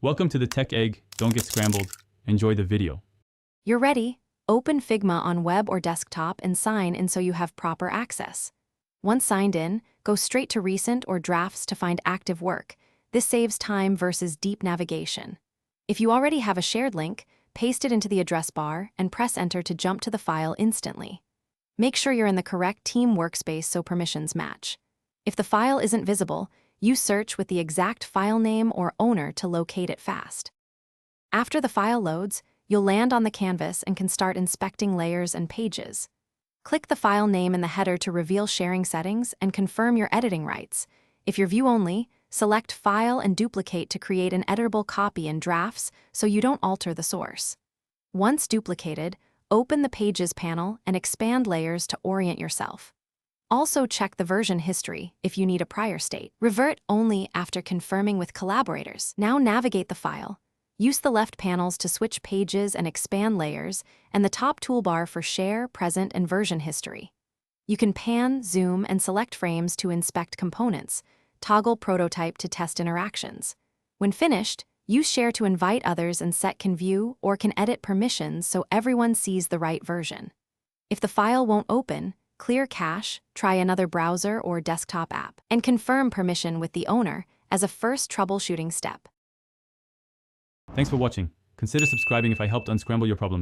Welcome to the Tech Egg. Don't get scrambled. Enjoy the video. You're ready. Open Figma on web or desktop and sign in so you have proper access. Once signed in, go straight to Recent or Drafts to find active work. This saves time versus deep navigation. If you already have a shared link, paste it into the address bar and press Enter to jump to the file instantly. Make sure you're in the correct team workspace so permissions match. If the file isn't visible, use search with the exact file name or owner to locate it fast. After the file loads, you'll land on the canvas and can start inspecting layers and pages. Click the file name in the header to reveal sharing settings and confirm your editing rights. If you're view-only, select File and Duplicate to create an editable copy in Drafts so you don't alter the source. Once duplicated, open the Pages panel and expand layers to orient yourself. Also check the version history if you need a prior state. Revert only after confirming with collaborators. Now navigate the file. Use the left panels to switch pages and expand layers, and the top toolbar for share, present, and version history. You can pan, zoom, and select frames to inspect components, toggle prototype to test interactions. When finished, use share to invite others and set can view or can edit permissions so everyone sees the right version. If the file won't open, clear cache, try another browser or desktop app, and confirm permission with the owner as a first troubleshooting step. Thanks for watching. Consider subscribing if I helped unscramble your problems.